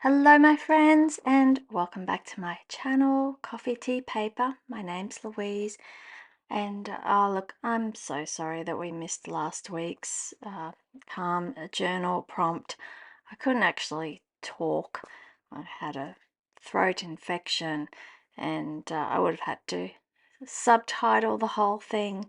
Hello my friends and welcome back to my channel, Coffee Tea Paper. My name's Louise and look, I'm so sorry that we missed last week's calm journal prompt. I couldn't actually talk. I had a throat infection and I would have had to subtitle the whole thing.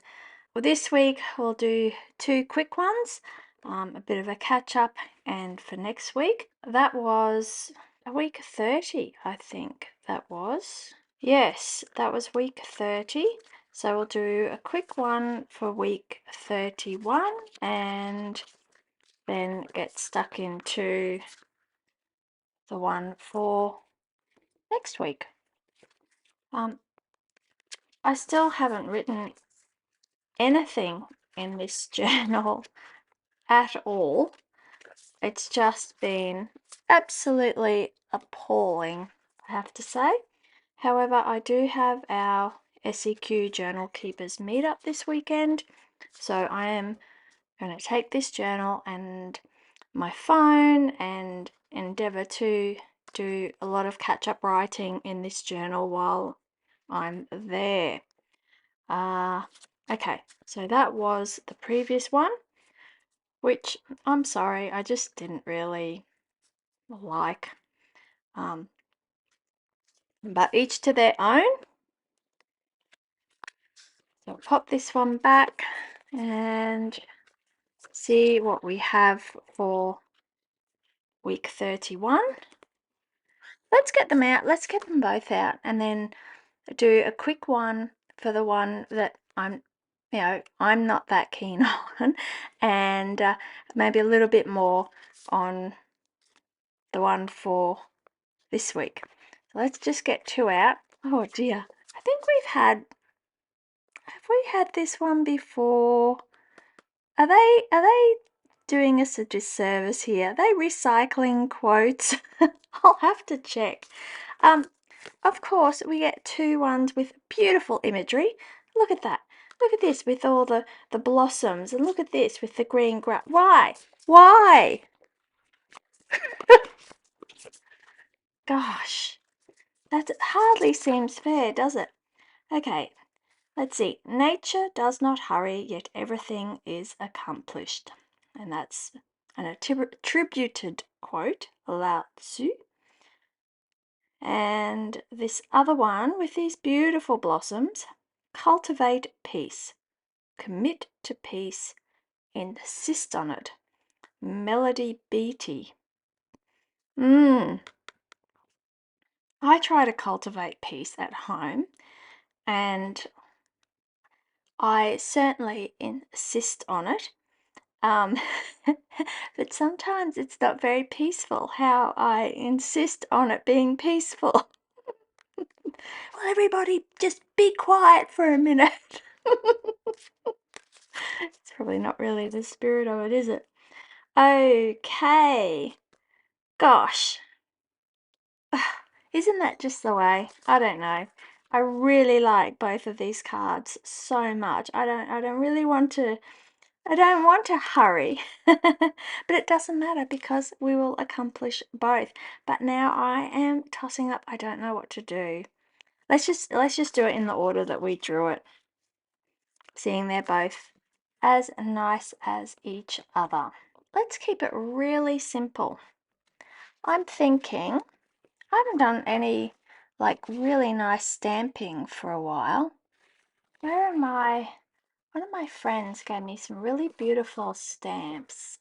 Well, this week we'll do two quick ones, a bit of a catch up, and for next week, that was week 30, I think that was. Yes, that was week 30. So we'll do a quick one for week 31 and then get stuck into the one for next week. I still haven't written anything in this journal at all. It's just been absolutely appalling, I have to say. However, I do have our SEQ Journal Keepers meetup this weekend, so I am going to take this journal and my phone and endeavour to do a lot of catch-up writing in this journal while I'm there. Okay, so that was the previous one, which I'm sorry, I just didn't really like. But each to their own. So pop this one back and see what we have for week 31. Let's get them out. Let's get them both out and then do a quick one for the one that I'm not that keen on, and maybe a little bit more on the one for this week. So let's just get two out. Oh dear, I think have we had this one before? Are they doing us a disservice here? Are they recycling quotes? I'll have to check. Of course, we get two ones with beautiful imagery. Look at that. Look at this with all the blossoms, and look at this with the green grass. Why? Why? Gosh, that hardly seems fair, does it? Okay, let's see. Nature does not hurry, yet everything is accomplished. And that's an attributed quote, Lao Tzu. And this other one with these beautiful blossoms, cultivate peace, commit to peace, insist on it, Melody Beattie. I try to cultivate peace at home, and I certainly insist on it. But sometimes it's not very peaceful how I insist on it being peaceful. Well, everybody just be quiet for a minute. It's probably not really the spirit of it, is it? Okay. Gosh. Isn't that just the way? I don't know. I really like both of these cards so much. I don't really want to hurry. But it doesn't matter because we will accomplish both. But now I am tossing up. I don't know what to do. Let's just do it in the order that we drew it. Seeing they're both as nice as each other. Let's keep it really simple. I'm thinking I haven't done any like really nice stamping for a while. Where am I? One of my friends gave me some really beautiful stamps,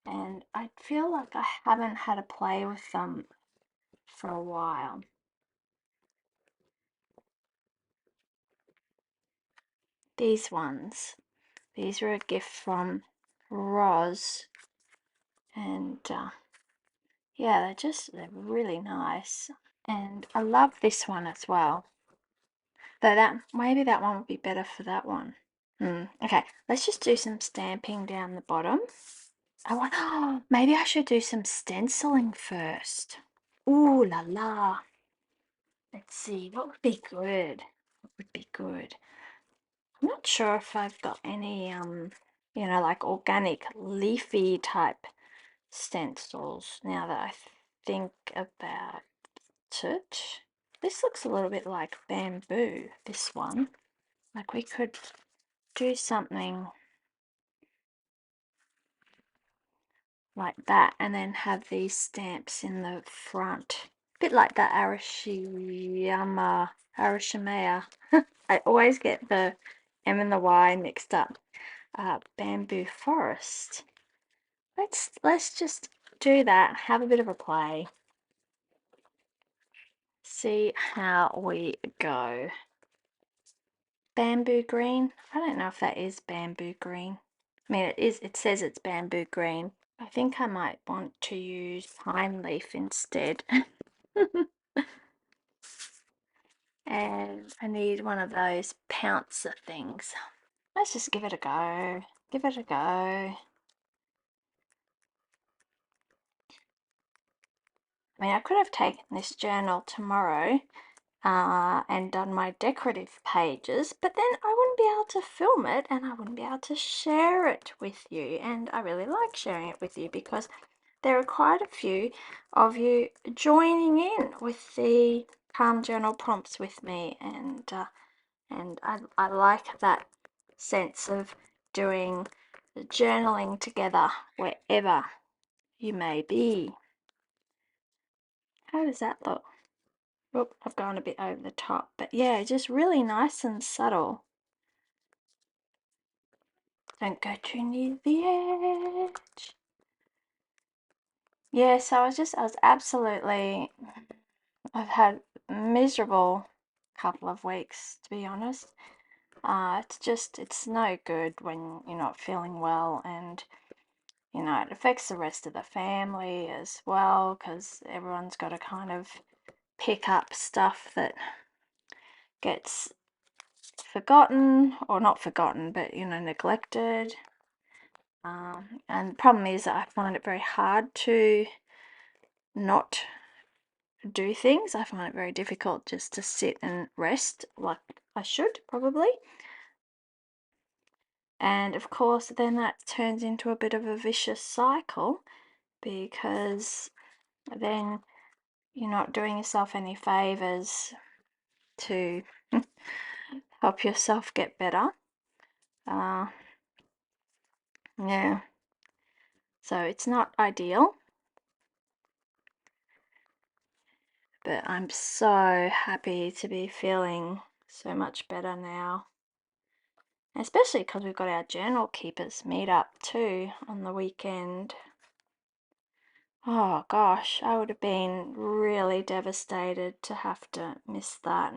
and I feel like I haven't had a play with them for a while. These ones. These were a gift from Roz, and yeah, they're really nice. And I love this one as well. Though maybe that one would be better for that one. Okay, let's just do some stamping down the bottom. Maybe I should do some stenciling first. Ooh la la. Let's see, what would be good? What would be good? I'm not sure if I've got any, like organic leafy type stencils now that I think about it. This looks a little bit like bamboo, this one. Like we could do something like that and then have these stamps in the front. A bit like the Arashiyama. I always get the M and the Y mixed up. Bamboo forest. Let's just do that, have a bit of a play. See how we go. Bamboo green. I don't know if that is bamboo green. I mean, it says it's bamboo green. I think I might want to use pine leaf instead. And I need one of those pouncer things. Let's just give it a go. Give it a go. I mean, I could have taken this journal tomorrow and done my decorative pages, but then I wouldn't be able to film it and I wouldn't be able to share it with you. And I really like sharing it with you because there are quite a few of you joining in with the Calm Journal prompts with me, and I like that sense of doing journaling together wherever you may be. How does that look? Oop, I've gone a bit over the top, but yeah, just really nice and subtle. Don't go too near the edge. Yeah, so I was absolutely, I've had a miserable couple of weeks, to be honest. It's no good when you're not feeling well, and you know, it affects the rest of the family as well, because everyone's got to kind of pick up stuff that gets forgotten, or not forgotten, but you know, neglected. And the problem is that I find it very hard to not do things. I find it very difficult just to sit and rest like I should probably. And of course, then that turns into a bit of a vicious cycle, because then you're not doing yourself any favors to help yourself get better. Yeah, so it's not ideal, but I'm so happy to be feeling so much better now, especially because we've got our journal keepers meet up too on the weekend. Oh gosh, I would have been really devastated to have to miss that.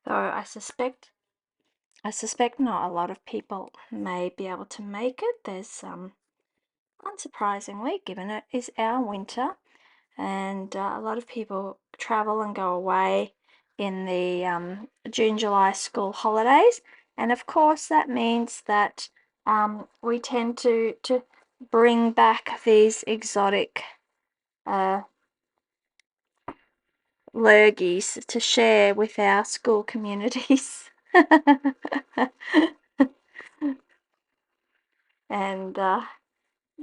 Though I suspect not a lot of people may be able to make it. There's unsurprisingly, given it is our winter, and a lot of people travel and go away in the June-July school holidays, and of course that means that we tend to bring back these exotic lurgies to share with our school communities. And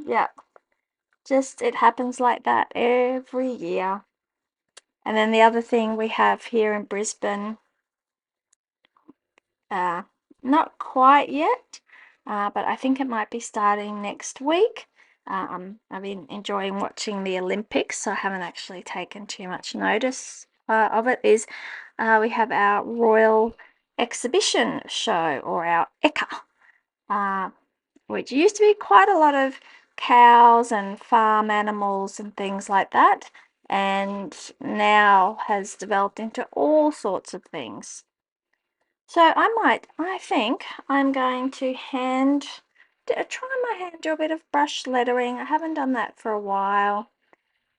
yeah, just it happens like that every year. And then the other thing we have here in Brisbane, not quite yet, but I think it might be starting next week. I've been enjoying watching the Olympics, so I haven't actually taken too much notice of it, is we have our Royal Exhibition Show, or our ECA, which used to be quite a lot of cows and farm animals and things like that, and now has developed into all sorts of things. So I think I'm going to try my hand, do a bit of brush lettering. I haven't done that for a while.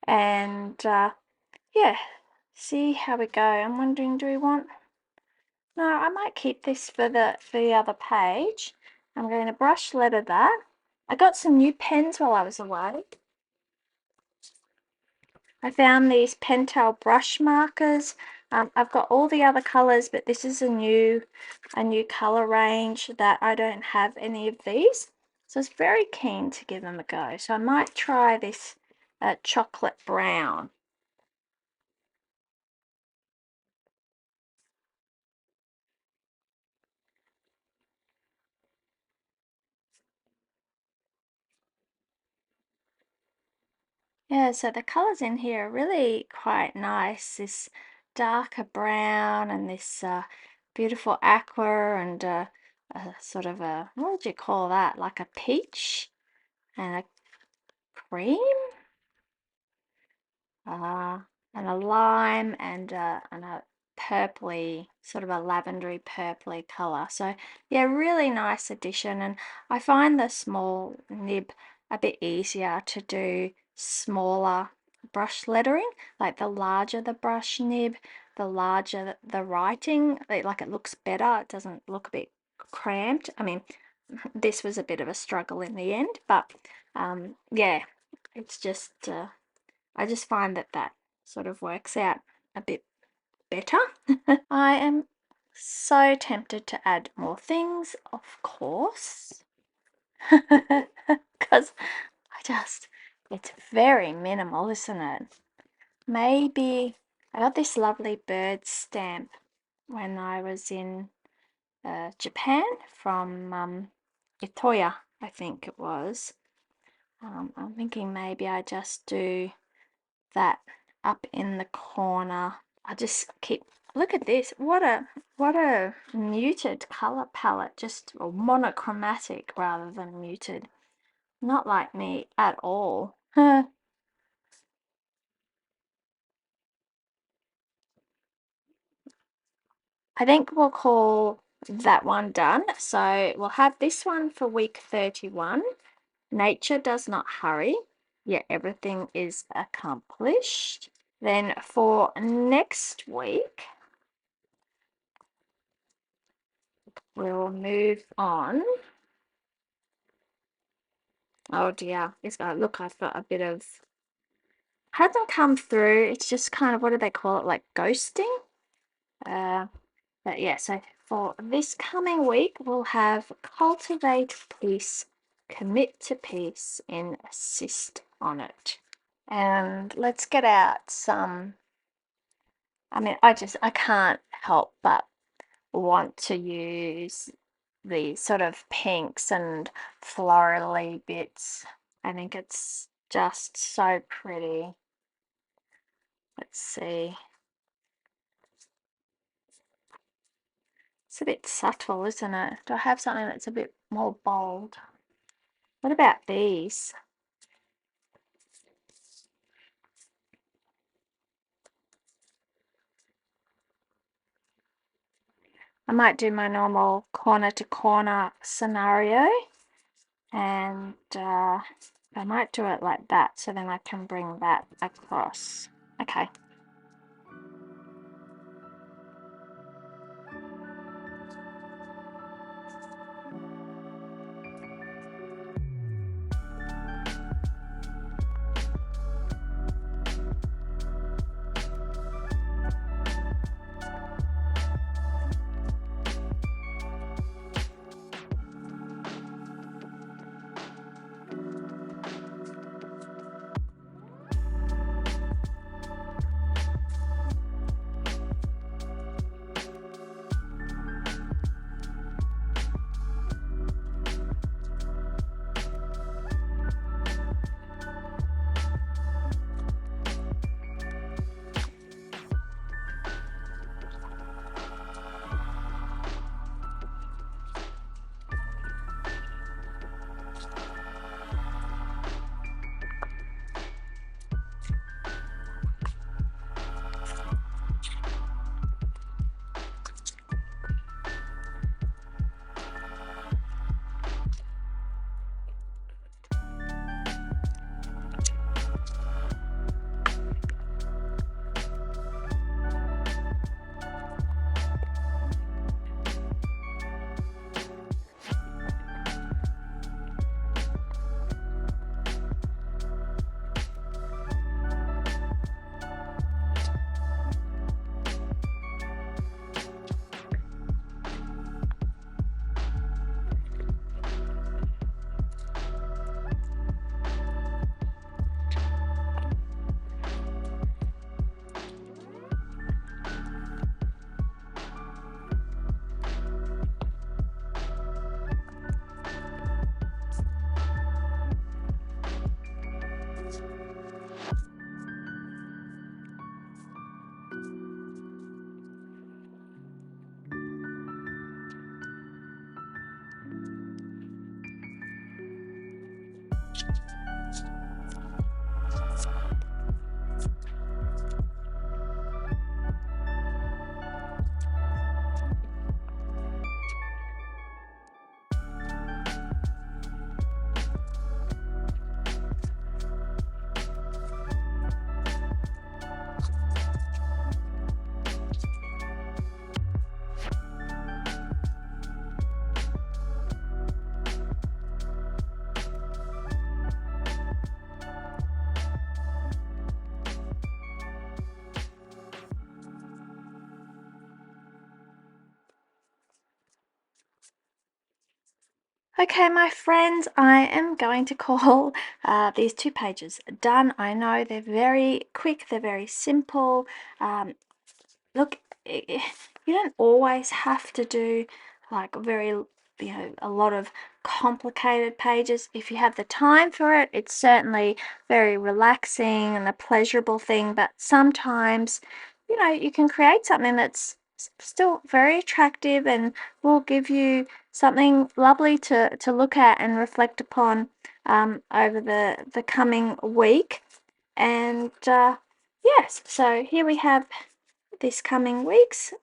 And yeah, see how we go. I'm wondering, do we want, no, I might keep this for the other page. I'm going to brush letter that. I got some new pens while I was away. I found these Pentel brush markers. I've got all the other colors, but this is a new color range that I don't have any of these. So I was very keen to give them a go. So I might try this chocolate brown. Yeah, so the colors in here are really quite nice. This darker brown and this beautiful aqua and a sort of a, what would you call that? Like a peach and a cream? uh, and a lime and a purpley, sort of a lavendery purpley color. So yeah, really nice addition. And I find the small nib a bit easier to do smaller brush lettering. Like the larger the brush nib, the larger the writing. Like it looks better. It doesn't look a bit cramped. I mean, this was a bit of a struggle in the end, but yeah, it's just I just find that that sort of works out a bit better. I am so tempted to add more things, of course, because it's very minimal, isn't it? Maybe I got this lovely bird stamp when I was in Japan from Itoya, I think it was. I'm thinking maybe I just do that up in the corner. I just keep, look at this. What a muted color palette, just monochromatic rather than muted. Not like me at all. I think we'll call that one done. So we'll have this one for week 31. Nature does not hurry, yet everything is accomplished. Then for next week, we'll move on. Oh dear, it's got, look, I've got a bit of, hasn't come through. It's just kind of, what do they call it? Like ghosting. Uh, but yeah, so for this coming week, we'll have cultivate peace, commit to peace, insist on it. And let's get out some, I mean, I can't help but want to use these sort of pinks and florally bits. I think it's just so pretty. Let's see. It's a bit subtle, isn't it? Do I have something that's a bit more bold? What about these? I might do my normal corner to corner scenario, and I might do it like that so then I can bring that across. Okay. Okay, my friends, I am going to call these 2 pages done. I know they're very quick, they're very simple. Look, you don't always have to do like a lot of complicated pages. If you have the time for it, it's certainly very relaxing and a pleasurable thing. But sometimes, you can create something that's still very attractive and will give you something lovely to look at and reflect upon over the coming week. And yes, so here we have this coming week's,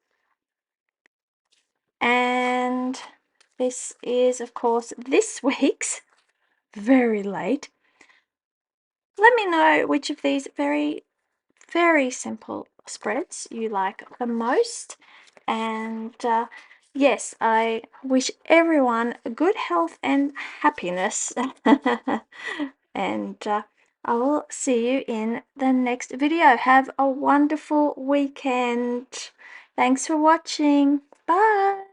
and this is of course this week's. Very late. Let me know which of these very simple spreads you like the most, and yes, I wish everyone good health and happiness. And I will see you in the next video. Have a wonderful weekend. Thanks for watching. Bye.